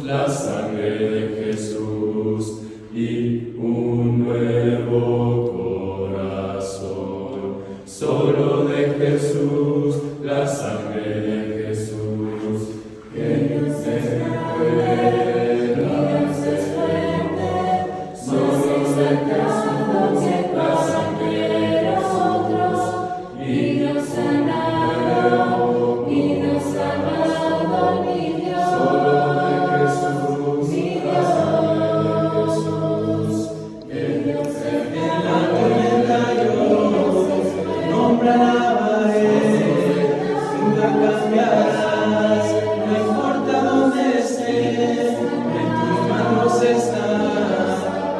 la sangre de Jesús y un nuevo corazón. Solo de Jesús, la sangre de Jesús, que no se pueda hacer. Solo de Jesús, la sangre de nosotros, y nos ha dado, y nos ha dado mi Dios. Solo de Jesús, mi Dios, que Dios se queda yo, nombre alabaré, nunca cambiarás, no importa dónde esté, en tus manos están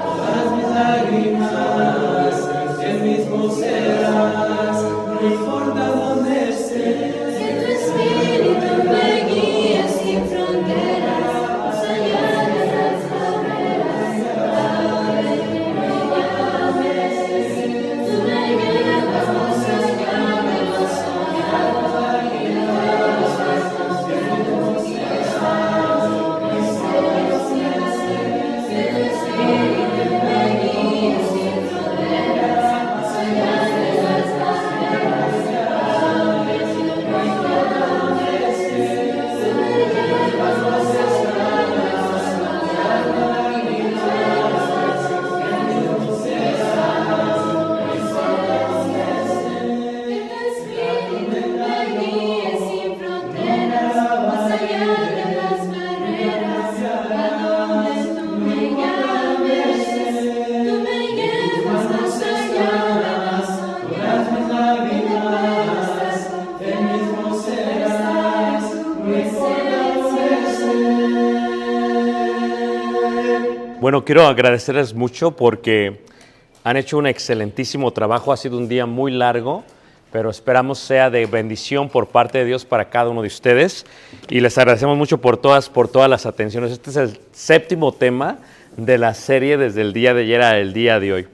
todas mis lágrimas, el mismo serás, no importa dónde esté. Que tu espíritu me guíe sin fronteras, más allá de las barreras, Padre, tú me llames, tú me llevas más allá de los soñados, y de los gastos que nos llevamos, mis celestiales. Que tu espíritu me guíe sin fronteras, más allá de las barreras, Padre, tú me llames, tú me llevas más allá de los soñados, y de los gastos que nos llevamos, mis celestiales. Que tu espíritu me guíe sin fronteras, más allá de las barreras, a donde tú me llames, tú me llevas más allá de las soñadas, Mis lágrimas, el mismo serás, no importa dónde esté. Bueno, quiero agradecerles mucho porque han hecho un excelentísimo trabajo. Ha sido un día muy largo, pero esperamos sea de bendición por parte de Dios para cada uno de ustedes. Y les agradecemos mucho por todas las atenciones. Este es el 7º tema de la serie desde el día de ayer al día de hoy.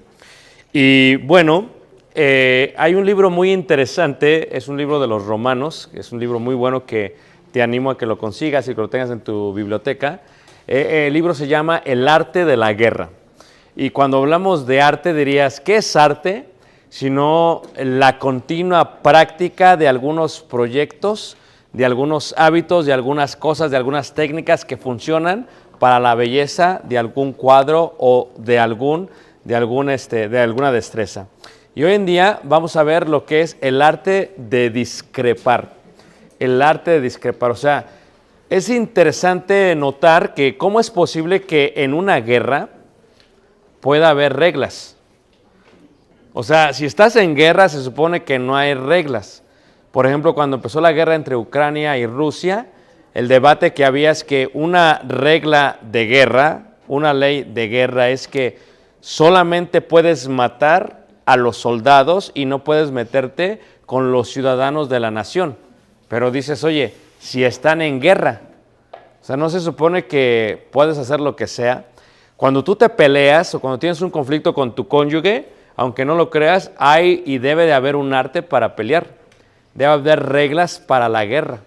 Y bueno, hay un libro muy interesante, es un libro de los Romanos, es un libro muy bueno que te animo a que lo consigas y que lo tengas en tu biblioteca. El libro se llama El arte de la guerra. Y cuando hablamos de arte dirías, ¿qué es arte? Sino la continua práctica de algunos proyectos, de algunos hábitos, de algunas cosas, de algunas técnicas que funcionan para la belleza de algún cuadro o de alguna destreza. Y hoy en día vamos a ver lo que es el arte de discrepar. El arte de discrepar, o sea, es interesante notar que cómo es posible que en una guerra pueda haber reglas. O sea, si estás en guerra se supone que no hay reglas. Por ejemplo, cuando empezó la guerra entre Ucrania y Rusia, el debate que había es que una regla de guerra, una ley de guerra es que solamente puedes matar a los soldados y no puedes meterte con los ciudadanos de la nación. Pero dices, oye, si están en guerra, o sea, no se supone que puedes hacer lo que sea. Cuando tú te peleas o cuando tienes un conflicto con tu cónyuge, aunque no lo creas, hay y debe de haber un arte para pelear. Debe haber reglas para la guerra.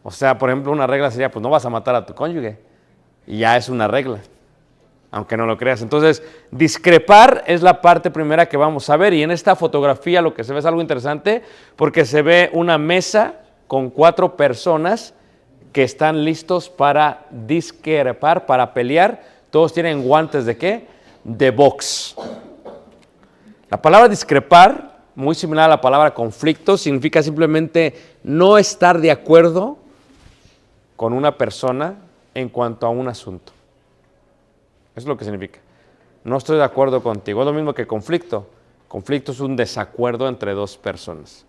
O sea, por ejemplo, una regla sería, pues no vas a matar a tu cónyuge. Y ya es una regla, aunque no lo creas. Entonces, discrepar es la parte primera que vamos a ver. Y en esta fotografía lo que se ve es algo interesante porque se ve una mesa con 4 personas que están listos para discrepar, para pelear. Todos tienen guantes ¿de qué? De box. La palabra discrepar, muy similar a la palabra conflicto, significa simplemente no estar de acuerdo con una persona en cuanto a un asunto. Eso es lo que significa. No estoy de acuerdo contigo. Es lo mismo que conflicto. Conflicto es un desacuerdo entre 2 personas.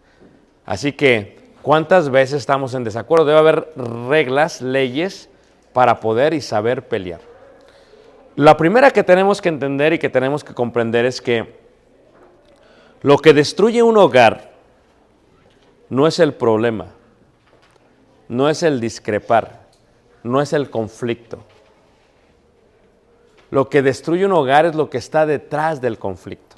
Así que, ¿cuántas veces estamos en desacuerdo? Debe haber reglas, leyes para poder y saber pelear. La primera que tenemos que entender y que tenemos que comprender es que lo que destruye un hogar no es el problema, no es el discrepar, no es el conflicto. Lo que destruye un hogar es lo que está detrás del conflicto.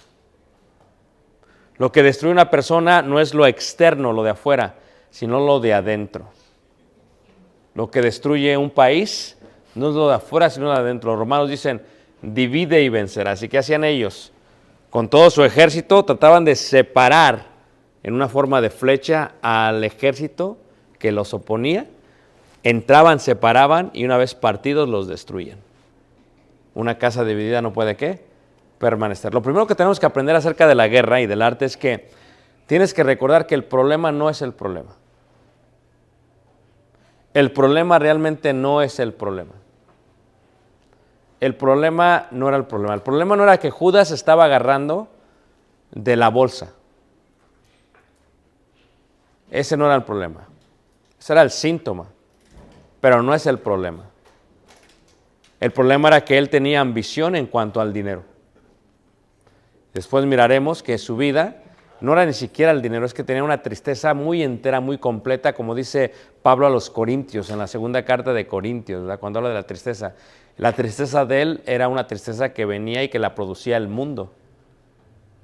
Lo que destruye una persona no es lo externo, lo de afuera, sino lo de adentro. Lo que destruye un país No es lo de afuera, sino lo de adentro. Los romanos dicen, divide y vencerás. Así que hacían ellos. Con todo su ejército trataban de separar en una forma de flecha al ejército que los oponía. Entraban, separaban y una vez partidos los destruían. Una casa dividida no puede, ¿qué? Permanecer. Lo primero que tenemos que aprender acerca de la guerra y del arte es que tienes que recordar que el problema no es el problema. El problema realmente no es el problema. El problema no era el problema. El problema no era que Judas estaba agarrando de la bolsa. Ese no era el problema. Ese era el síntoma, pero no es el problema. El problema era que él tenía ambición en cuanto al dinero. Después miraremos que su vida no era ni siquiera el dinero, es que tenía una tristeza muy entera, muy completa, como dice Pablo a los Corintios, en la segunda carta de Corintios, ¿verdad? Cuando habla de la tristeza. La tristeza de él era una tristeza que venía y que la producía el mundo,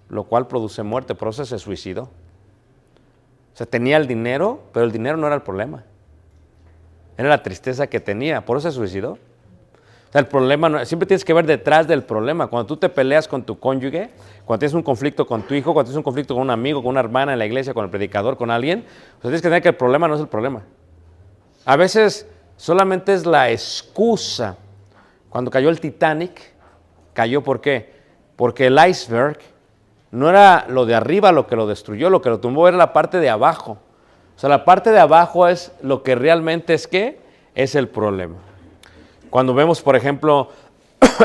lo cual produce muerte, por eso se suicidó. O sea, tenía el dinero, pero el dinero no era el problema. Era la tristeza que tenía, por eso se suicidó. O sea, el problema, no, siempre tienes que ver detrás del problema. Cuando tú te peleas con tu cónyuge, cuando tienes un conflicto con tu hijo, cuando tienes un conflicto con un amigo, con una hermana en la iglesia, con el predicador, con alguien, o sea, tienes que entender que el problema no es el problema. A veces solamente es la excusa. Cuando cayó el Titanic, cayó ¿por qué? Porque el iceberg no era lo de arriba lo que lo destruyó, lo que lo tumbó era la parte de abajo. O sea, la parte de abajo es lo que realmente es ¿qué? Es el problema. Cuando vemos, por ejemplo,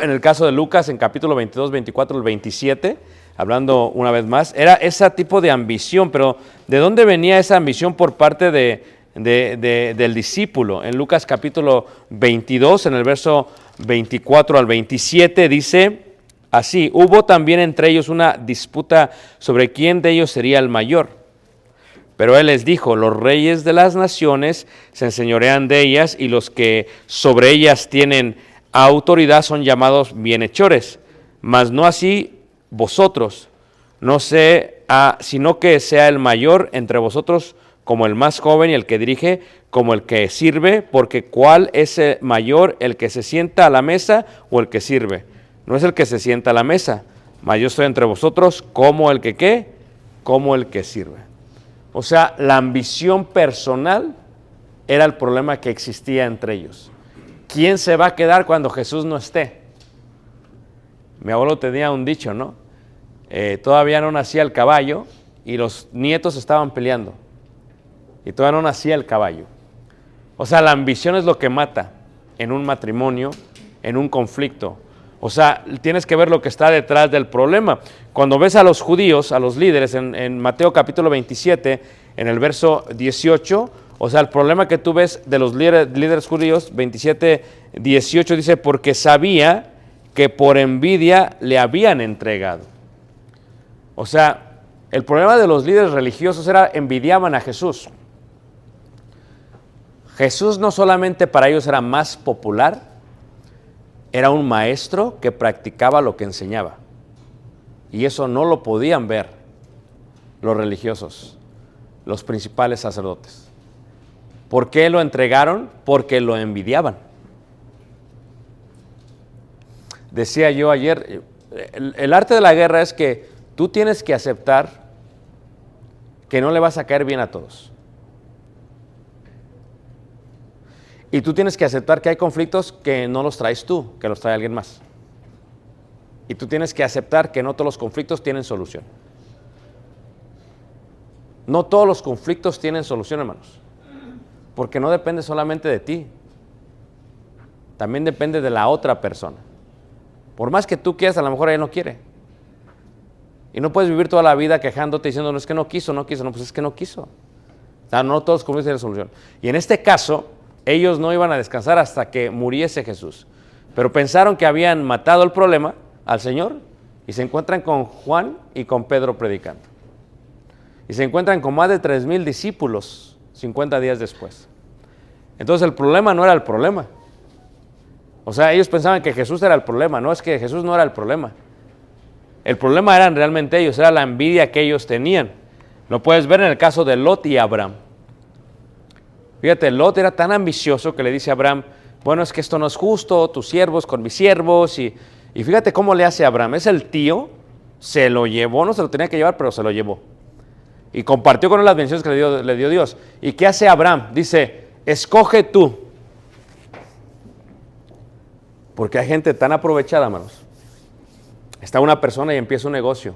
en el caso de Lucas, en capítulo 22, 24, el 27, hablando una vez más, era ese tipo de ambición, pero ¿de dónde venía esa ambición por parte del discípulo? En Lucas capítulo 22, en el verso 24 al 27, dice así: hubo también entre ellos una disputa sobre quién de ellos sería el mayor. Pero él les dijo: los reyes de las naciones se enseñorean de ellas, y los que sobre ellas tienen autoridad son llamados bienhechores. Mas no así vosotros, no sea, sino que sea el mayor entre vosotros como el más joven, y el que dirige como el que sirve, porque ¿cuál es el mayor, el que se sienta a la mesa o el que sirve? No es el que se sienta a la mesa, mas yo estoy entre vosotros como el que ¿qué? Como el que sirve. O sea, la ambición personal era el problema que existía entre ellos. ¿Quién se va a quedar cuando Jesús no esté? Mi abuelo tenía un dicho, ¿no? Todavía no nacía el caballo y los nietos estaban peleando. Y todavía no nacía el caballo. O sea, la ambición es lo que mata en un matrimonio, en un conflicto. O sea, tienes que ver lo que está detrás del problema. Cuando ves a los judíos, a los líderes, en Mateo capítulo 27, en el verso 18, o sea, el problema que tú ves de los líderes judíos, 27, 18, dice, porque sabía que por envidia le habían entregado. O sea, el problema de los líderes religiosos era envidiaban a Jesús. Jesús no solamente para ellos era más popular, era un maestro que practicaba lo que enseñaba. Y eso no lo podían ver los religiosos, los principales sacerdotes. ¿Por qué lo entregaron? Porque lo envidiaban. Decía yo ayer, el arte de la guerra es que tú tienes que aceptar que no le vas a caer bien a todos. Y tú tienes que aceptar que hay conflictos que no los traes tú, que los trae alguien más. Y tú tienes que aceptar que no todos los conflictos tienen solución. No todos los conflictos tienen solución, hermanos. Porque no depende solamente de ti. También depende de la otra persona. Por más que tú quieras, a lo mejor ella no quiere. Y no puedes vivir toda la vida quejándote diciendo, no, es que no quiso, no, pues es que no quiso. O sea, no todos los conflictos tienen solución. Y en este caso, ellos no iban a descansar hasta que muriese Jesús. Pero pensaron que habían matado el problema al Señor y se encuentran con Juan y con Pedro predicando. Y se encuentran con más de 3,000 discípulos 50 días después. Entonces el problema no era el problema. O sea, ellos pensaban que Jesús era el problema. No, es que Jesús no era el problema. El problema eran realmente ellos, era la envidia que ellos tenían. Lo puedes ver en el caso de Lot y Abraham. Fíjate, Lot era tan ambicioso que le dice a Abraham, bueno, es que esto no es justo, tus siervos con mis siervos, y fíjate cómo le hace Abraham. Es el tío, se lo llevó, no se lo tenía que llevar, pero se lo llevó. Y compartió con él las bendiciones que le dio Dios. ¿Y qué hace Abraham? Dice, escoge tú. Porque hay gente tan aprovechada, hermanos. Está una persona y empieza un negocio.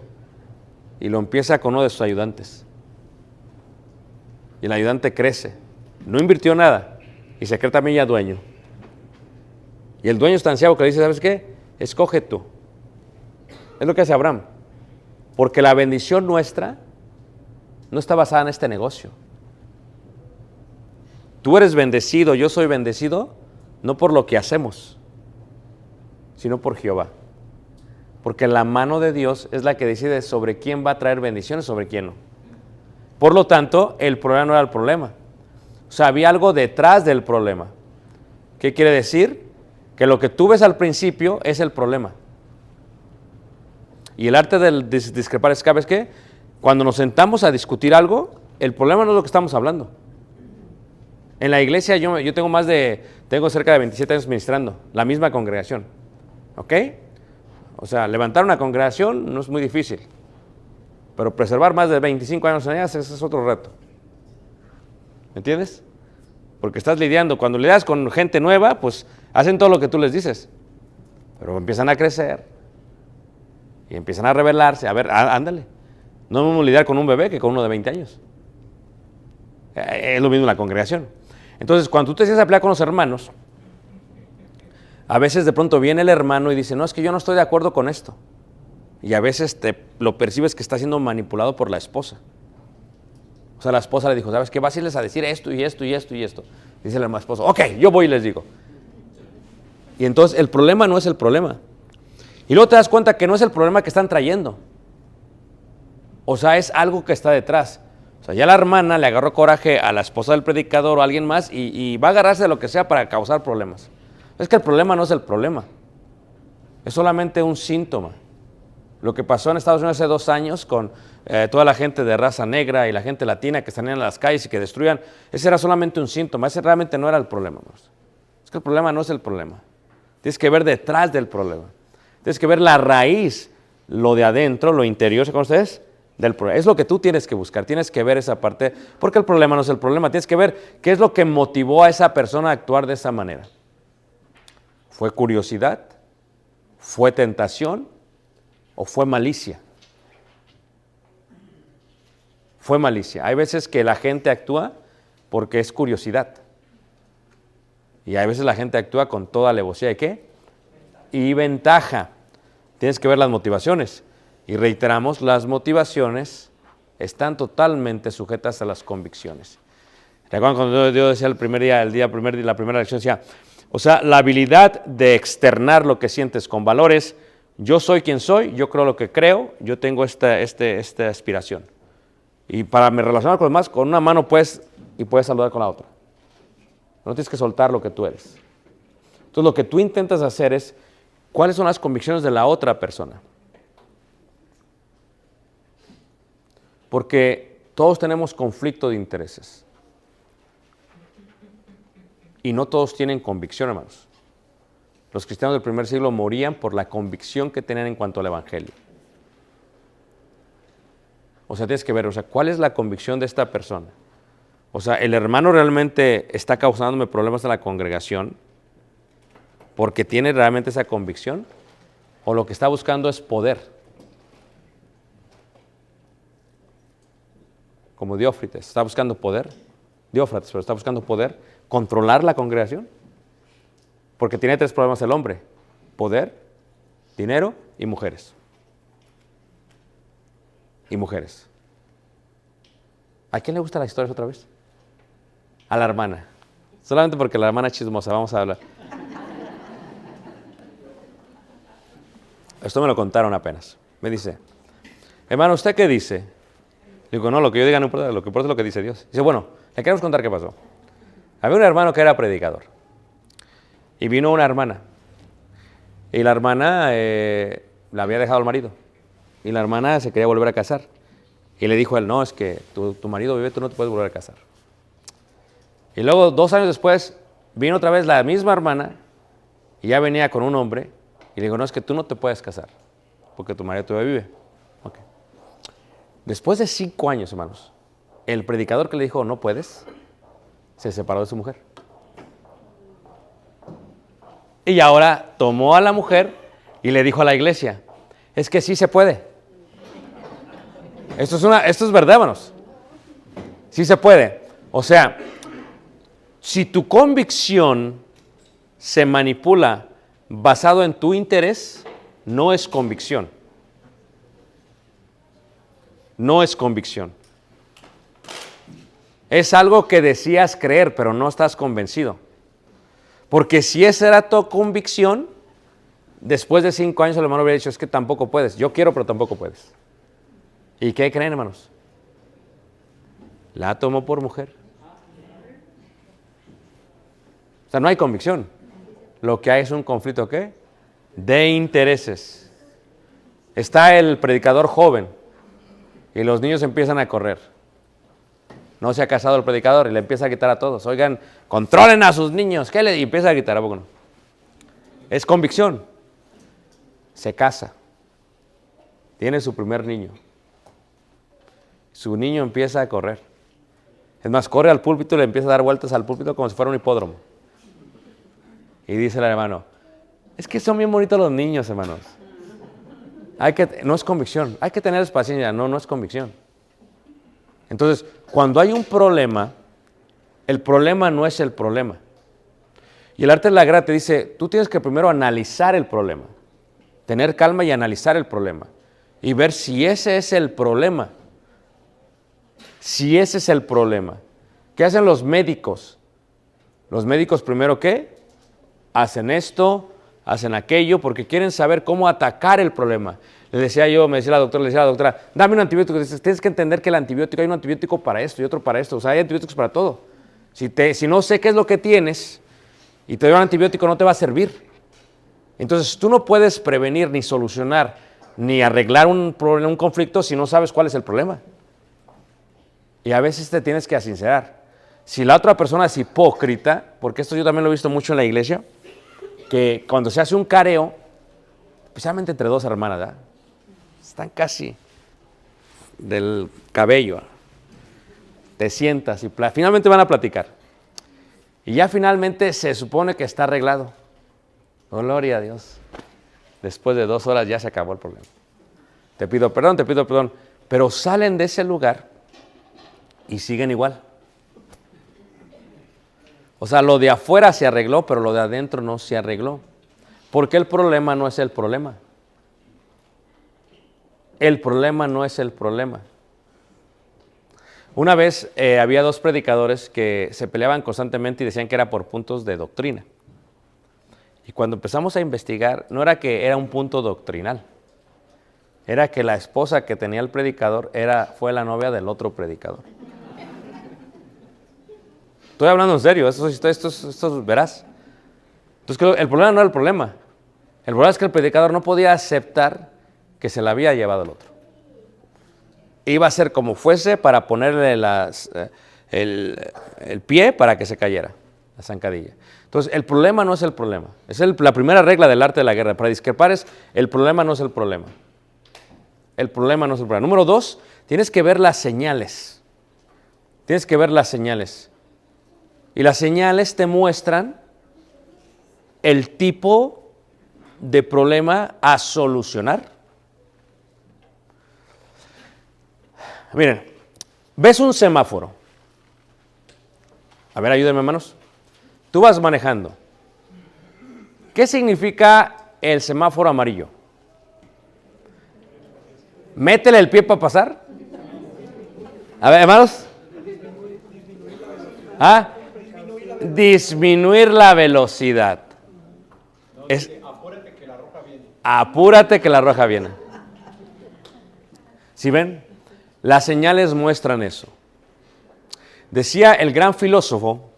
Y lo empieza con uno de sus ayudantes. Y el ayudante crece. No invirtió nada. Y se cree también ya dueño. Y el dueño es tan ciego que le dice, ¿sabes qué? Escoge tú. Es lo que hace Abraham. Porque la bendición nuestra no está basada en este negocio. Tú eres bendecido, yo soy bendecido, no por lo que hacemos, sino por Jehová. Porque la mano de Dios es la que decide sobre quién va a traer bendiciones, sobre quién no. Por lo tanto, el problema no era el problema. O sea, había algo detrás del problema. ¿Qué quiere decir? Que lo que tú ves al principio es el problema. Y el arte del discrepar es, ¿sabes qué? Cuando nos sentamos a discutir algo, el problema no es lo que estamos hablando. En la iglesia yo tengo cerca de 27 años ministrando, la misma congregación. ¿Ok? O sea, levantar una congregación no es muy difícil. Pero preservar más de 25 años en ellas, ese es otro reto. ¿Me entiendes? Porque estás lidiando, cuando lidias con gente nueva, pues hacen todo lo que tú les dices. Pero empiezan a crecer. Y empiezan a rebelarse. A ver, ándale. No es lo mismo lidiar con un bebé que con uno de 20 años. Es lo mismo en la congregación. Entonces, cuando tú te sientas a pelear con los hermanos, a veces de pronto viene el hermano y dice, no, es que yo no estoy de acuerdo con esto. Y a veces lo percibes que está siendo manipulado por la esposa. O sea, la esposa le dijo, ¿sabes qué? Vas a irles a decir esto y esto y esto y esto. Dice el esposo, ok, yo voy y les digo. Y entonces el problema no es el problema. Y luego te das cuenta que no es el problema que están trayendo. O sea, es algo que está detrás. O sea, ya la hermana le agarró coraje a la esposa del predicador o a alguien más y va a agarrarse de lo que sea para causar problemas. Es que el problema no es el problema. Es solamente un síntoma. Lo que pasó en Estados Unidos hace 2 años con toda la gente de raza negra y la gente latina que salían a las calles y que destruían, ese era solamente un síntoma, ese realmente no era el problema. Es que el problema no es el problema. Tienes que ver detrás del problema. Tienes que ver la raíz, lo de adentro, lo interior, ¿se conoce ustedes? Del problema. Es lo que tú tienes que buscar, tienes que ver esa parte, porque el problema no es el problema. Tienes que ver qué es lo que motivó a esa persona a actuar de esa manera. ¿Fue curiosidad? ¿Fue tentación? ¿O fue malicia? Fue malicia. Hay veces que la gente actúa porque es curiosidad. Y hay veces la gente actúa con toda alevosía. ¿De qué? Y ventaja. Tienes que ver las motivaciones. Y reiteramos, las motivaciones están totalmente sujetas a las convicciones. ¿Recuerdan cuando yo decía la primera lección? Decía, o sea, la habilidad de externar lo que sientes con valores. Yo soy quien soy, yo creo lo que creo, yo tengo esta aspiración. Y para me relacionar con los demás, con una mano puedes saludar con la otra. No tienes que soltar lo que tú eres. Entonces lo que tú intentas hacer es, ¿cuáles son las convicciones de la otra persona? Porque todos tenemos conflicto de intereses. Y no todos tienen convicción, hermanos. Los cristianos del primer siglo morían por la convicción que tenían en cuanto al evangelio. O sea, tienes que ver, ¿cuál es la convicción de esta persona? O sea, ¿el hermano realmente está causándome problemas en la congregación porque tiene realmente esa convicción? ¿O lo que está buscando es poder? Como Diófrates, ¿está buscando poder? Diófrates, pero está buscando poder, controlar la congregación. Porque tiene 3 problemas el hombre: poder, dinero y mujeres. Y mujeres. ¿A quién le gustan las historias otra vez? A la hermana. Solamente porque la hermana es chismosa, vamos a hablar. Esto me lo contaron apenas. Me dice, hermano, ¿usted qué dice? Le digo, no, lo que yo diga no importa, lo que importa es lo que dice Dios. Dice, bueno, le queremos contar qué pasó. Había un hermano que era predicador. Y vino una hermana. Y la hermana le había dejado al marido. Y la hermana se quería volver a casar. Y le dijo a él, no, es que tu marido vive, tú no te puedes volver a casar. Y luego, 2 años después, Vino otra vez la misma hermana y ya venía con un hombre y le dijo, no, es que tú no te puedes casar porque tu marido todavía vive. Okay. Después de 5 años, hermanos, el predicador que le dijo, no puedes, se separó de su mujer. Y ahora tomó a la mujer y le dijo a la iglesia, es que sí se puede. Esto es verdad, hermanos. Sí se puede. O sea, si tu convicción se manipula basado en tu interés, no es convicción. No es convicción. Es algo que decías creer, pero no estás convencido. Porque si esa era tu convicción, después de 5 años el hermano hubiera dicho, es que tampoco puedes. Yo quiero, pero tampoco puedes. ¿Y qué creen, hermanos? La tomó por mujer. O sea, no hay convicción. Lo que hay es un conflicto, ¿qué? De intereses. Está el predicador joven y los niños empiezan a correr. No se ha casado el predicador y le empieza a gritar a todos. Oigan, controlen a sus niños. ¿Qué le? Y empieza a gritar, ¿a poco no? Es convicción. Se casa. Tiene su primer niño. Su niño empieza a correr. Es más, corre al púlpito y le empieza a dar vueltas al púlpito como si fuera un hipódromo. Y dice el hermano, es que son bien bonitos los niños, hermanos. No es convicción. Hay que tener paciencia. No es convicción. Entonces, cuando hay un problema, el problema no es el problema. Y el arte de la guerra te dice, tú tienes que primero analizar el problema, tener calma y analizar el problema y ver si ese es el problema. Si ese es el problema. ¿Qué hacen los médicos? Los médicos primero, ¿qué? Hacen esto, hacen aquello, porque quieren saber cómo atacar el problema. Me decía la doctora, dame un antibiótico. Dices, tienes que entender que el antibiótico, hay un antibiótico para esto y otro para esto. O sea, hay antibióticos para todo. Si no sé qué es lo que tienes y te doy un antibiótico, no te va a servir. Entonces, tú no puedes prevenir, ni solucionar, ni arreglar un problema, un conflicto, si no sabes cuál es el problema. Y a veces te tienes que sincerar. Si la otra persona es hipócrita, porque esto yo también lo he visto mucho en la iglesia, que cuando se hace un careo, especialmente entre 2 hermanas, ¿verdad? Están casi del cabello. Te sientas y finalmente van a platicar. Y ya finalmente se supone que está arreglado. Oh, gloria a Dios. Después de 2 horas ya se acabó el problema. Te pido perdón. Pero salen de ese lugar y siguen igual. O sea, lo de afuera se arregló, pero lo de adentro no se arregló. Porque el problema no es el problema. El problema no es el problema. Una vez había 2 predicadores que se peleaban constantemente y decían que era por puntos de doctrina. Y cuando empezamos a investigar, no era que era un punto doctrinal. Era que la esposa que tenía el predicador fue la novia del otro predicador. Estoy hablando en serio, esto verás. Entonces, el problema no era el problema. El problema es que el predicador no podía aceptar que se la había llevado el otro. Iba a ser como fuese para ponerle el pie para que se cayera, la zancadilla. Entonces, el problema no es el problema. Es la primera regla del arte de la guerra. Para discrepar el problema no es el problema. El problema no es el problema. Número 2, tienes que ver las señales. Tienes que ver las señales. Y las señales te muestran el tipo de problema a solucionar. Miren, ves un semáforo. A ver, ayúdenme, hermanos. Tú vas manejando. ¿Qué significa el semáforo amarillo? Métele el pie para pasar. A ver, hermanos. Disminuir la velocidad. Apúrate que la roja viene. Apúrate que la roja viene. ¿Sí ven? Las señales muestran eso. Decía el gran filósofo,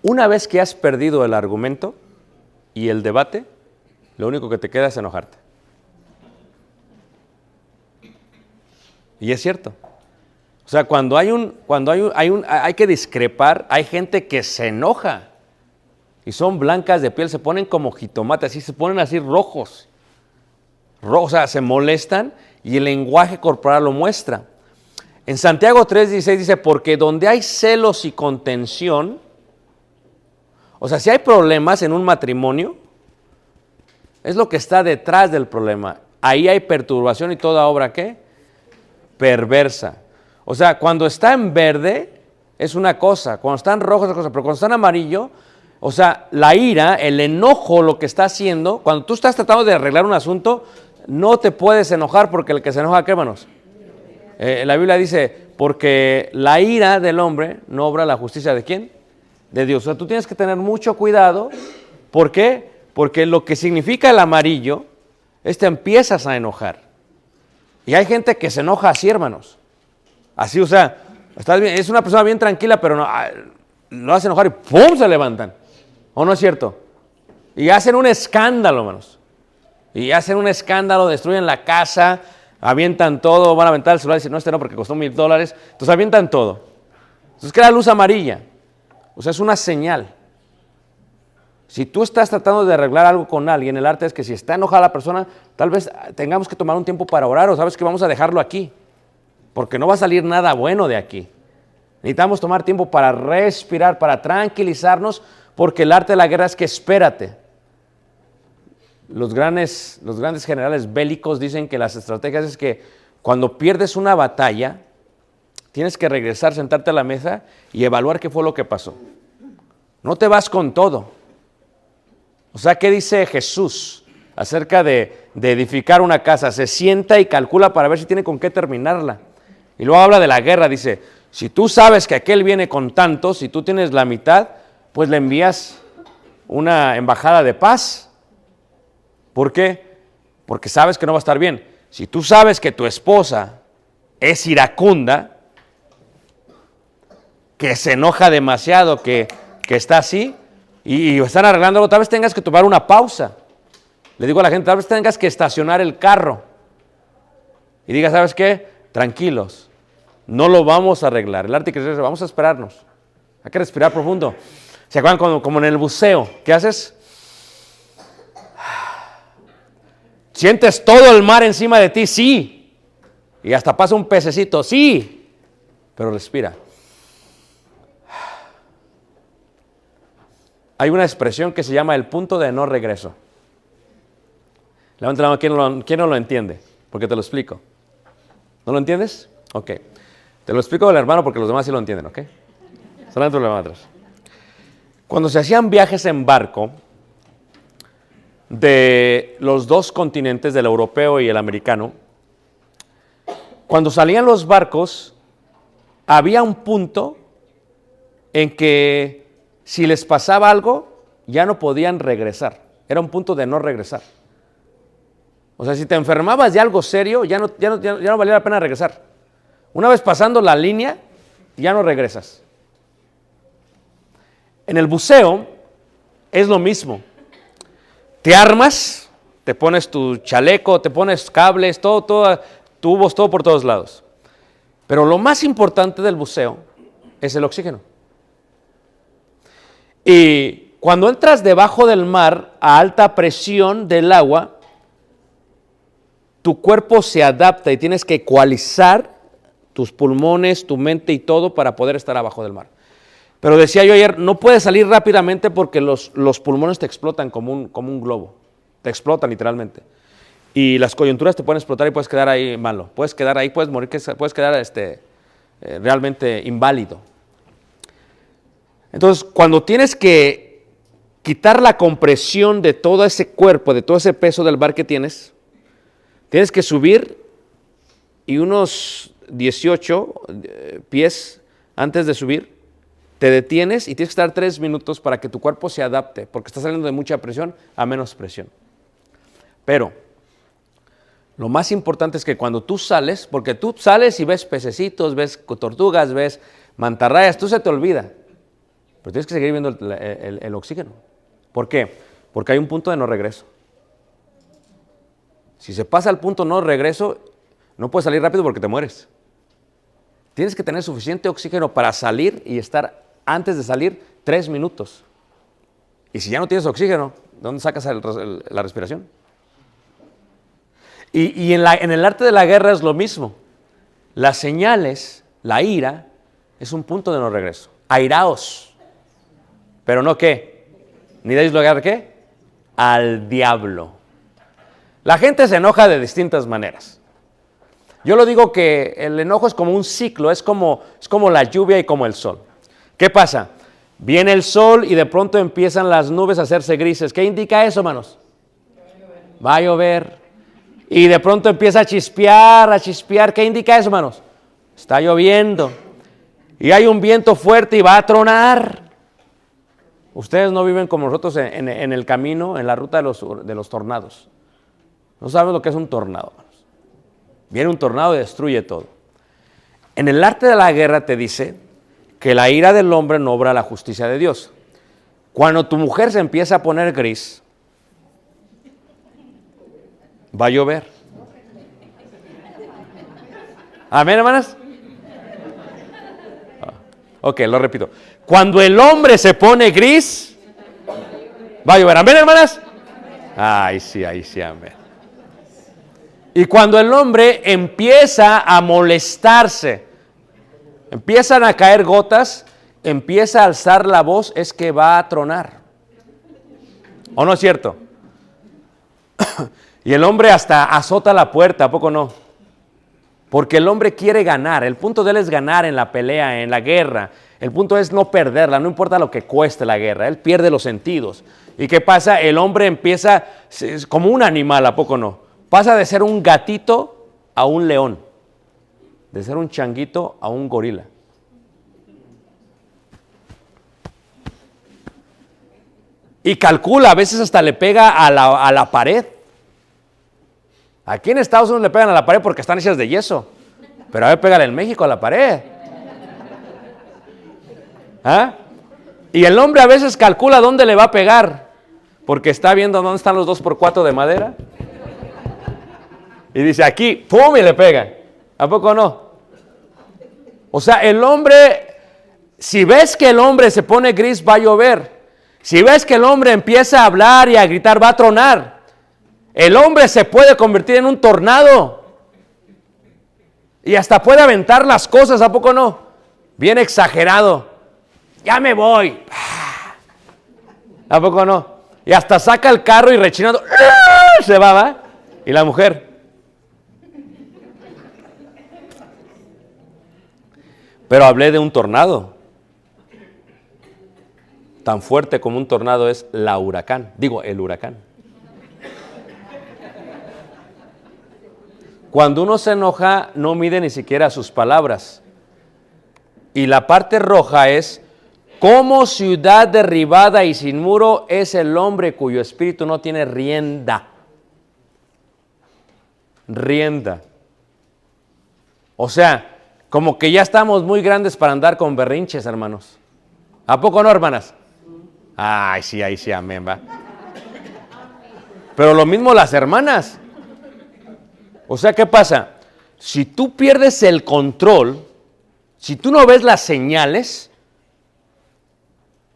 una vez que has perdido el argumento y el debate, lo único que te queda es enojarte. Y es cierto. O sea, hay que discrepar, hay gente que se enoja y son blancas de piel, se ponen como jitomates, así se ponen así rojos. O sea, se molestan y el lenguaje corporal lo muestra. En Santiago 3:16 dice, porque donde hay celos y contención, o sea, si hay problemas en un matrimonio, es lo que está detrás del problema. Ahí hay perturbación y toda obra, ¿qué? Perversa. O sea, cuando está en verde es una cosa, cuando está en rojo es otra cosa, pero cuando está en amarillo, o sea, la ira, el enojo, lo que está haciendo, cuando tú estás tratando de arreglar un asunto, no te puedes enojar porque el que se enoja, ¿qué, hermanos? La Biblia dice, porque la ira del hombre no obra la justicia ¿de quién? De Dios. O sea, tú tienes que tener mucho cuidado. ¿Por qué? Porque lo que significa el amarillo, te empiezas a enojar. Y hay gente que se enoja así, hermanos. Así, o sea, estás bien, es una persona bien tranquila, pero no, lo hace enojar y ¡pum! Se levantan. ¿O no es cierto? Y hacen un escándalo, hermanos. Y hacen un escándalo, destruyen la casa, avientan todo, van a aventar el celular y dicen, no, no, porque costó $1,000. Entonces avientan todo. Entonces queda luz amarilla. O sea, es una señal. Si tú estás tratando de arreglar algo con alguien, el arte es que si está enojada la persona, tal vez tengamos que tomar un tiempo para orar o sabes que vamos a dejarlo aquí, porque no va a salir nada bueno de aquí. Necesitamos tomar tiempo para respirar, para tranquilizarnos, porque el arte de la guerra es que espérate. Los grandes generales bélicos dicen que las estrategias es que cuando pierdes una batalla, tienes que regresar, sentarte a la mesa y evaluar qué fue lo que pasó. No te vas con todo. O sea, ¿qué dice Jesús acerca de edificar una casa? Se sienta y calcula para ver si tiene con qué terminarla. Y luego habla de la guerra, dice, si tú sabes que aquel viene con tantos, si tú tienes la mitad, pues le envías una embajada de paz. ¿Por qué? Porque sabes que no va a estar bien. Si tú sabes que tu esposa es iracunda, que se enoja demasiado, que está así, y están arreglándolo, tal vez tengas que tomar una pausa. Le digo a la gente, tal vez tengas que estacionar el carro. Y diga, ¿sabes qué? Tranquilos, no lo vamos a arreglar. El arte que dice, vamos a esperarnos. Hay que respirar profundo. ¿Se acuerdan como en el buceo? ¿Qué haces? ¿Sientes todo el mar encima de ti? Sí. Y hasta pasa un pececito, sí. Pero respira. Hay una expresión que se llama el punto de no regreso. Levanta la mano, ¿quién no lo entiende? Porque te lo explico. ¿No lo entiendes? Ok. Te lo explico del hermano porque los demás sí lo entienden, ¿ok? Solamente lo atrás. Cuando se hacían viajes en barco de los dos continentes, del europeo y el americano, cuando salían los barcos, había un punto en que si les pasaba algo, ya no podían regresar. Era un punto de no regresar. O sea, si te enfermabas de algo serio, ya no valía la pena regresar. Una vez pasando la línea, ya no regresas. En el buceo es lo mismo. Te armas, te pones tu chaleco, te pones cables, todo, tubos, todo por todos lados. Pero lo más importante del buceo es el oxígeno. Y cuando entras debajo del mar a alta presión del agua, tu cuerpo se adapta y tienes que ecualizar tus pulmones, tu mente y todo para poder estar abajo del mar. Pero decía yo ayer, no puedes salir rápidamente porque los pulmones te explotan como un globo. Te explotan literalmente. Y las coyunturas te pueden explotar y puedes quedar ahí malo. Puedes quedar ahí, puedes morir, puedes quedar realmente inválido. Entonces, cuando tienes que quitar la compresión de todo ese cuerpo, de todo ese peso del bar que tienes que subir y unos 18 pies antes de subir, te detienes y tienes que estar 3 minutos para que tu cuerpo se adapte, porque está saliendo de mucha presión a menos presión. Pero lo más importante es que cuando tú sales, porque tú sales y ves pececitos, ves tortugas, ves mantarrayas, tú se te olvida. Pero tienes que seguir viendo el oxígeno. ¿Por qué? Porque hay un punto de no regreso. Si se pasa al punto de no regreso, no puedes salir rápido porque te mueres. tienes que tener suficiente oxígeno para salir y estar, antes de salir, 3 minutos. Y si ya no tienes oxígeno, ¿de dónde sacas la respiración? Y en el arte de la guerra es lo mismo. Las señales, la ira, es un punto de no regreso. Airaos. ¿Pero no qué? ¿Ni deis lugar qué? Al diablo. La gente se enoja de distintas maneras. Yo lo digo que el enojo es como un ciclo, es como la lluvia y como el sol. ¿Qué pasa? Viene el sol y de pronto empiezan las nubes a hacerse grises. ¿Qué indica eso, hermanos? Va a llover. Y de pronto empieza a chispear. ¿Qué indica eso, hermanos? Está lloviendo. Y hay un viento fuerte y va a tronar. Ustedes no viven como nosotros en el camino, en la ruta de los tornados. No saben lo que es un tornado, hermanos. Viene un tornado y destruye todo. En el arte de la guerra te dice que la ira del hombre no obra la justicia de Dios. Cuando tu mujer se empieza a poner gris, va a llover. ¿Amén, hermanas? Ok, lo repito. Cuando el hombre se pone gris, va a llover. ¿Amén, hermanas? Ahí sí, amén. Y cuando el hombre empieza a molestarse, empiezan a caer gotas, empieza a alzar la voz, es que va a tronar. ¿O no es cierto? Y el hombre hasta azota la puerta, ¿a poco no? Porque el hombre quiere ganar. El punto de él es ganar en la pelea, en la guerra. El punto es no perderla, no importa lo que cueste la guerra. Él pierde los sentidos. ¿Y qué pasa? El hombre empieza como un animal, ¿a poco no? Pasa de ser un gatito a un león. De ser un changuito a un gorila. Y calcula, a veces hasta le pega a la pared. Aquí en Estados Unidos le pegan a la pared porque están hechas de yeso. Pero a ver, pégale en México a la pared. ¿Ah? Y el hombre a veces calcula dónde le va a pegar. Porque está viendo dónde están los 2x4 de madera. Y dice, aquí, ¡pum! Y le pega. ¿A poco no? O sea, el hombre, si ves que el hombre se pone gris, va a llover. Si ves que el hombre empieza a hablar y a gritar, va a tronar. El hombre se puede convertir en un tornado. Y hasta puede aventar las cosas, ¿a poco no? Bien exagerado. Ya me voy. ¿A poco no? Y hasta saca el carro y rechinando, se va. Y la mujer. Pero hablé de un tornado. Tan fuerte como un tornado es el huracán. Cuando uno se enoja, no mide ni siquiera sus palabras. Y la parte roja es, como ciudad derribada y sin muro es el hombre cuyo espíritu no tiene rienda. O sea, como que ya estamos muy grandes para andar con berrinches, hermanos. ¿A poco no, hermanas? Ay, sí, ahí sí, amén, va. Pero lo mismo las hermanas. O sea, ¿qué pasa? Si tú pierdes el control, si tú no ves las señales,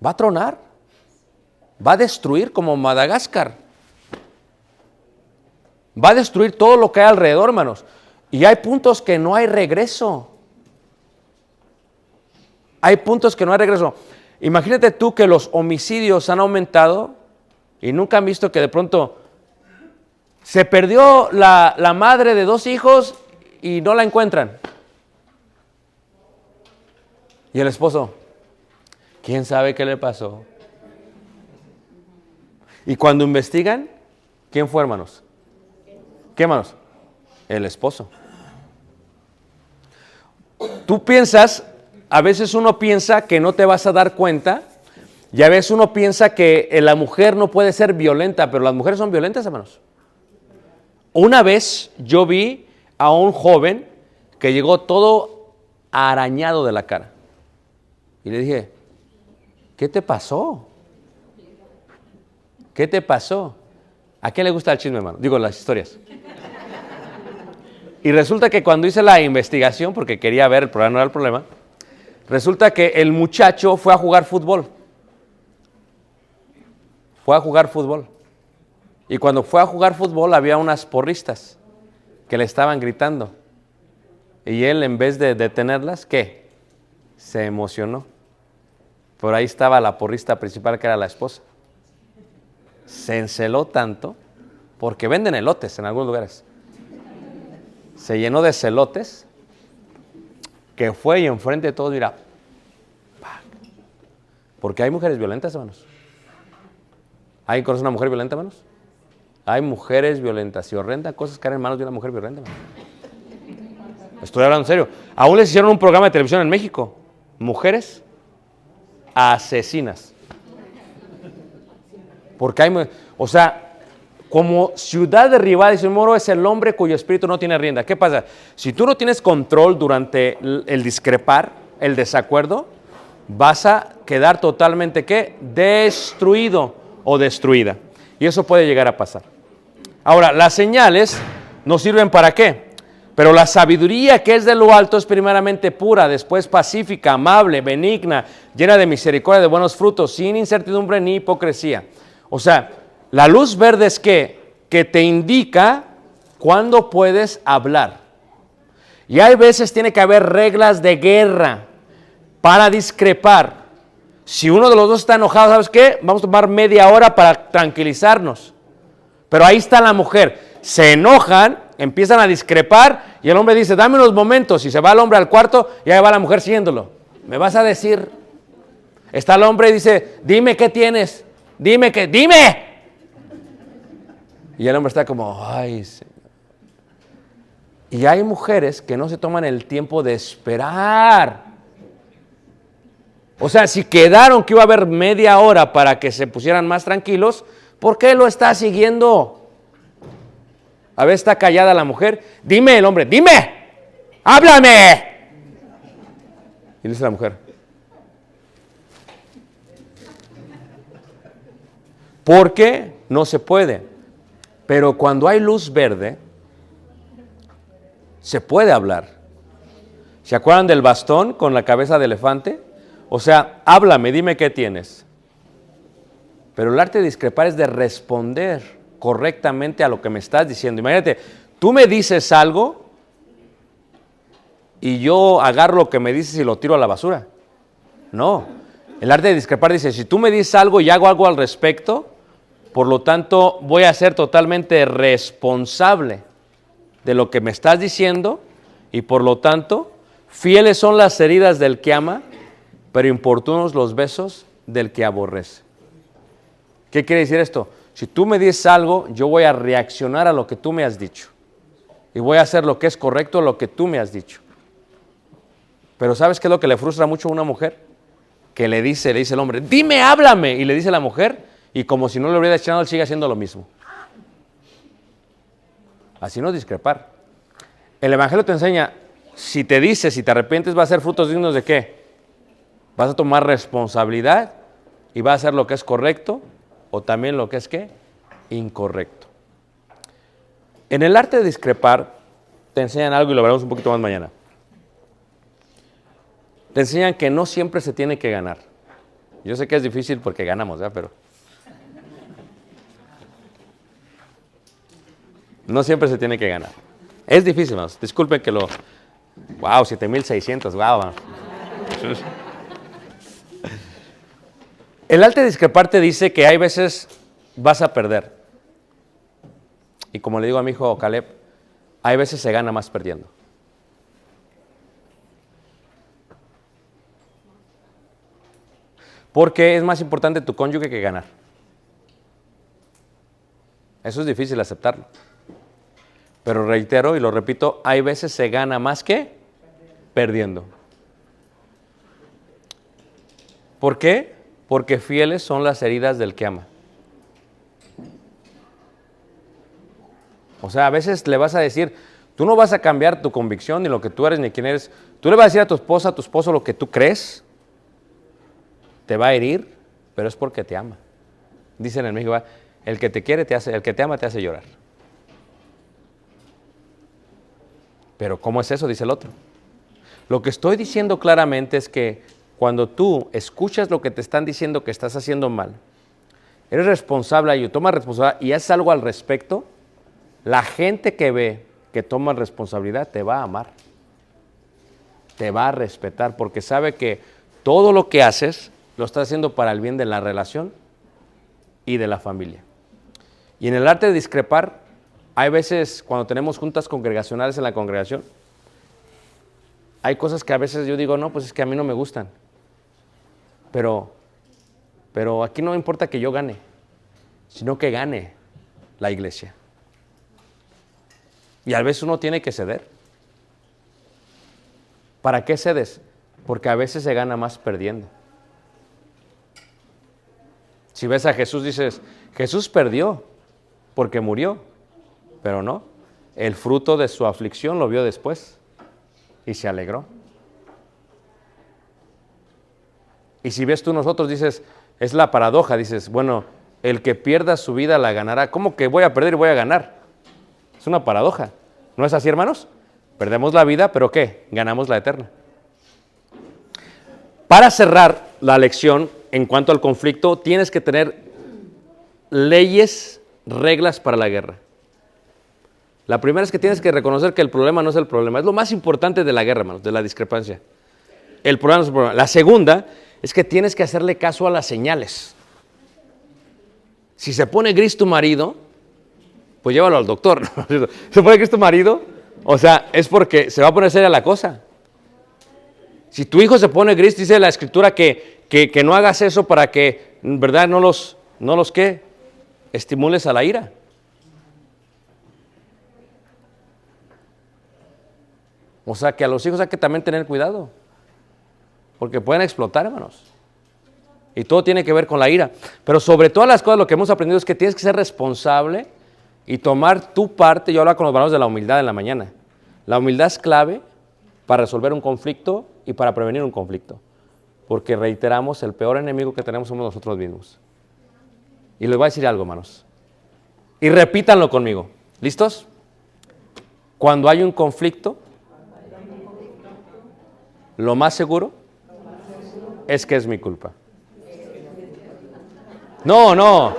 va a tronar, va a destruir como Madagascar. Va a destruir todo lo que hay alrededor, hermanos. Y hay puntos que no hay regreso. Imagínate tú que los homicidios han aumentado y nunca han visto que de pronto se perdió la madre de 2 hijos y no la encuentran. Y el esposo, ¿quién sabe qué le pasó? Y cuando investigan, ¿quién fue, hermanos? ¿Qué, hermanos? El esposo. Tú piensas, a veces uno piensa que no te vas a dar cuenta, y a veces uno piensa que la mujer no puede ser violenta, pero las mujeres son violentas, hermanos. Una vez yo vi a un joven que llegó todo arañado de la cara. Y le dije, ¿qué te pasó? ¿A quién le gusta el chisme, hermano? Digo, las historias. Y resulta que cuando hice la investigación, porque quería ver, el problema no era el problema, resulta que el muchacho fue a jugar fútbol. Fue a jugar fútbol. Y cuando fue a jugar fútbol había unas porristas que le estaban gritando. Y él, en vez de detenerlas, ¿qué? Se emocionó. Por ahí estaba la porrista principal, que era la esposa. Se enceló tanto, porque venden elotes en algunos lugares. Se llenó de celotes, que fue y enfrente de todos, mira, porque hay mujeres violentas, hermanos. ¿Hay conoces una mujer violenta, hermanos? Hay mujeres violentas y horrendas cosas caen en manos de una mujer violenta, hermanos. Estoy hablando en serio. Aún les hicieron un programa de televisión en México. Mujeres asesinas. Porque hay, o sea, como ciudad derribada, dice Moro, es el hombre cuyo espíritu no tiene rienda. ¿Qué pasa? Si tú no tienes control durante el discrepar, el desacuerdo, vas a quedar totalmente, ¿qué? Destruido o destruida. Y eso puede llegar a pasar. Ahora, las señales nos sirven ¿para qué? Pero la sabiduría que es de lo alto es primeramente pura, después pacífica, amable, benigna, llena de misericordia, de buenos frutos, sin incertidumbre ni hipocresía. O sea, la luz verde es que te indica cuándo puedes hablar. Y hay veces tiene que haber reglas de guerra para discrepar. Si uno de los dos está enojado, ¿sabes qué? Vamos a tomar media hora para tranquilizarnos. Pero ahí está la mujer. Se enojan, empiezan a discrepar y el hombre dice, dame unos momentos. Y se va el hombre al cuarto y ahí va la mujer siguiéndolo. ¿Me vas a decir? Está el hombre y dice, dime qué tienes. Dime qué, dime. Y el hombre está como, ay, Señor. Y hay mujeres que no se toman el tiempo de esperar. O sea, si quedaron que iba a haber media hora para que se pusieran más tranquilos, ¿por qué lo está siguiendo? A veces está callada la mujer. Dime el hombre, dime, háblame. Y dice la mujer, ¿por qué? No se puede. Pero cuando hay luz verde, se puede hablar. ¿Se acuerdan del bastón con la cabeza de elefante? O sea, háblame, dime qué tienes. Pero el arte de discrepar es de responder correctamente a lo que me estás diciendo. Imagínate, tú me dices algo y yo agarro lo que me dices y lo tiro a la basura. No. El arte de discrepar dice, si tú me dices algo y hago algo al respecto, por lo tanto voy a ser totalmente responsable de lo que me estás diciendo y por lo tanto, fieles son las heridas del que ama, pero importunos los besos del que aborrece. ¿Qué quiere decir esto? Si tú me dices algo, yo voy a reaccionar a lo que tú me has dicho. Y voy a hacer lo que es correcto, lo que tú me has dicho. Pero ¿sabes qué es lo que le frustra mucho a una mujer? Que le dice el hombre, dime, háblame. Y le dice la mujer, y como si no le hubiera echado, él sigue haciendo lo mismo. Así no es discrepar. El Evangelio te enseña, si te dices, si te arrepientes, va a ser frutos dignos de ¿qué? Vas a tomar responsabilidad y vas a hacer lo que es correcto o también lo que es ¿qué? Incorrecto. En el arte de discrepar te enseñan algo y lo veremos un poquito más mañana. Te enseñan que no siempre se tiene que ganar. Yo sé que es difícil porque ganamos, ¿verdad? Pero no siempre se tiene que ganar. Es difícil, ¿no? Disculpen que lo... Wow, 7,600, wow. El arte de discrepar te dice que hay veces vas a perder. Y como le digo a mi hijo Caleb, hay veces se gana más perdiendo. Porque es más importante tu cónyuge que ganar. Eso es difícil aceptarlo. Pero reitero y lo repito, hay veces se gana más que perdiendo. ¿Por qué? Porque fieles son las heridas del que ama. O sea, a veces le vas a decir, tú no vas a cambiar tu convicción, ni lo que tú eres, ni quién eres. Tú le vas a decir a tu esposa, a tu esposo lo que tú crees. Te va a herir, pero es porque te ama. Dicen en México, el que te quiere te hace, el que te ama te hace llorar. Pero ¿cómo es eso? Dice el otro. Lo que estoy diciendo claramente es que cuando tú escuchas lo que te están diciendo que estás haciendo mal, eres responsable y tomas responsabilidad y haces algo al respecto, la gente que ve que tomas responsabilidad te va a amar, te va a respetar, porque sabe que todo lo que haces lo estás haciendo para el bien de la relación y de la familia. Y en el arte de discrepar, hay veces cuando tenemos juntas congregacionales en la congregación, hay cosas que a veces yo digo, no, pues es que a mí no me gustan. Pero aquí no importa que yo gane, sino que gane la iglesia. Y a veces uno tiene que ceder. ¿Para qué cedes? Porque a veces se gana más perdiendo. Si ves a Jesús, dices, Jesús perdió porque murió, pero no. El fruto de su aflicción lo vio después y se alegró. Y si ves tú nosotros, dices, es la paradoja, dices, bueno, el que pierda su vida la ganará. ¿Cómo que voy a perder y voy a ganar? Es una paradoja. ¿No es así, hermanos? Perdemos la vida, pero ¿qué? Ganamos la eterna. Para cerrar la lección en cuanto al conflicto, tienes que tener leyes, reglas para la guerra. La primera es que tienes que reconocer que el problema no es el problema. Es lo más importante de la guerra, hermanos, de la discrepancia. El problema no es el problema. La segunda es que tienes que hacerle caso a las señales. Si se pone gris tu marido, pues llévalo al doctor. ¿Se pone gris tu marido? O sea, es porque se va a poner seria la cosa. Si tu hijo se pone gris, dice la Escritura que no hagas eso para que, en verdad, no los ¿qué? Estimules a la ira. O sea, que a los hijos hay que también tener cuidado, porque pueden explotar, hermanos. Y todo tiene que ver con la ira. Pero sobre todas las cosas, lo que hemos aprendido es que tienes que ser responsable y tomar tu parte. Yo hablaba con los varones de la humildad en la mañana. La humildad es clave para resolver un conflicto y para prevenir un conflicto. Porque reiteramos, el peor enemigo que tenemos somos nosotros mismos. Y les voy a decir algo, hermanos. Y repítanlo conmigo. ¿Listos? Cuando hay un conflicto, lo más seguro es que es mi culpa. No.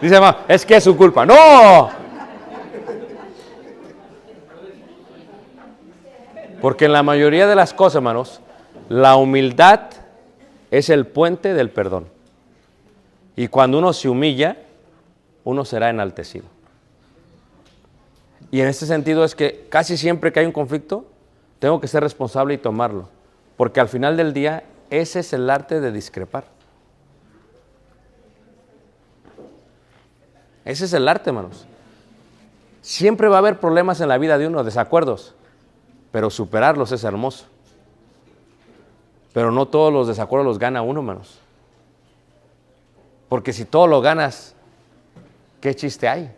Dice mamá, es que es su culpa. ¡No! Porque en la mayoría de las cosas, hermanos, la humildad es el puente del perdón. Y cuando uno se humilla, uno será enaltecido. Y en este sentido es que casi siempre que hay un conflicto, tengo que ser responsable y tomarlo. Porque al final del día, ese es el arte de discrepar. Ese es el arte, hermanos. Siempre va a haber problemas en la vida de uno, desacuerdos, pero superarlos es hermoso. Pero no todos los desacuerdos los gana uno, hermanos. Porque si todo lo ganas, ¿qué chiste hay?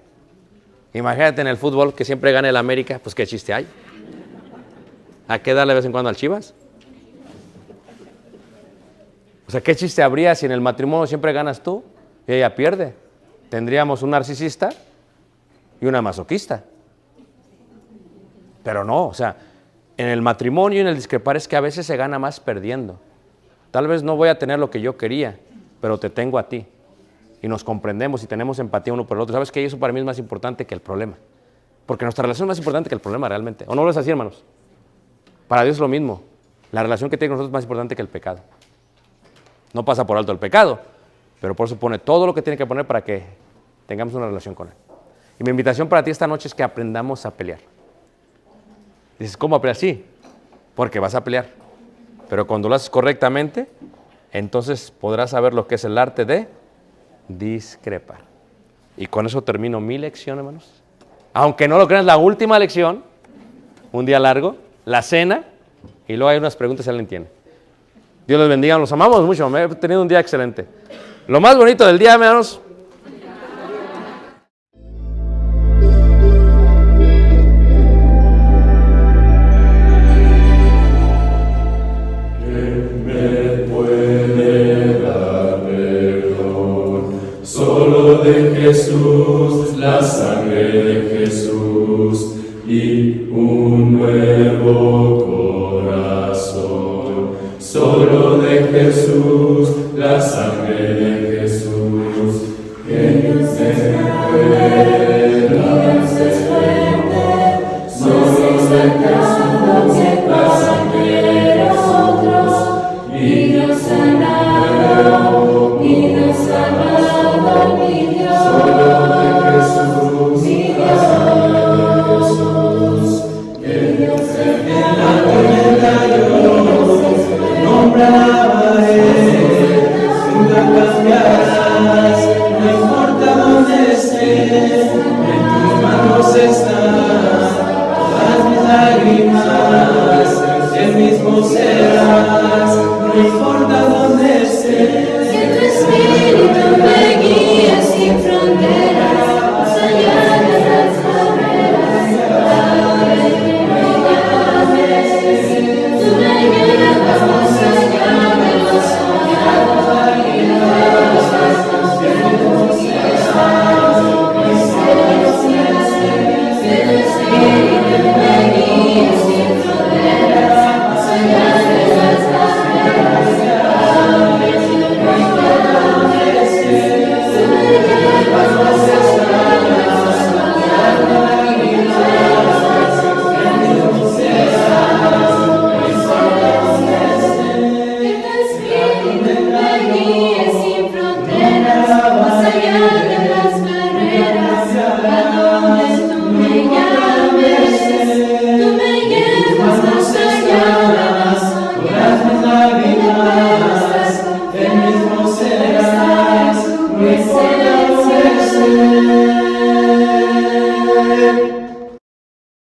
Imagínate en el fútbol que siempre gana el América, pues ¿qué chiste hay? ¿A qué darle de vez en cuando al Chivas? O sea, ¿qué chiste habría si en el matrimonio siempre ganas tú y ella pierde? Tendríamos un narcisista y una masoquista. Pero no, o sea, en el matrimonio y en el discrepar es que a veces se gana más perdiendo. Tal vez no voy a tener lo que yo quería, pero te tengo a ti. Y nos comprendemos y tenemos empatía uno por el otro. ¿Sabes qué? Eso para mí es más importante que el problema. Porque nuestra relación es más importante que el problema realmente. ¿O no lo es así, hermanos? Para Dios es lo mismo. La relación que tiene con nosotros es más importante que el pecado. No pasa por alto el pecado, pero por eso pone todo lo que tiene que poner para que tengamos una relación con Él. Y mi invitación para ti esta noche es que aprendamos a pelear. Dices, ¿cómo a pelear? Sí, porque vas a pelear. Pero cuando lo haces correctamente, entonces podrás saber lo que es el arte de discrepar. Y con eso termino mi lección, hermanos. Aunque no lo crean, es la última lección, un día largo, la cena, y luego hay unas preguntas si alguien tiene. Dios les bendiga, los amamos mucho, he tenido un día excelente. Lo más bonito del día, hermanos, solo de Jesús, la sangre de Jesús, y un nuevo corazón. Solo de Jesús, la sangre de Jesús, que nos recuerda, Dios es fuerte, solo de Jesús, la sangre de nosotros, y nos ha sanado, y nos ha amado, mi Dios. Solo de Jesús, mi Dios, que Dios es fuerte. En la tormenta yo nombra nunca cambiarás, no importa dónde estés, en tus manos están todas mis lágrimas, el mismo serás, no importa dónde estés. Que tu espíritu me guíe sin fronteras, más allá de las barreras, ahora y que me llames. Tú me llevas más allá de lo soñado, y nuevos pasos que tú quieras, presencias. Que tu espíritu me guíe sin fronteras, más allá de las barreras, ahora y que me llames. Tú me llevas más allá de lo soñado, y nuevos pasos que tú quieras. Que tu espíritu me guíe sin fronteras, más allá de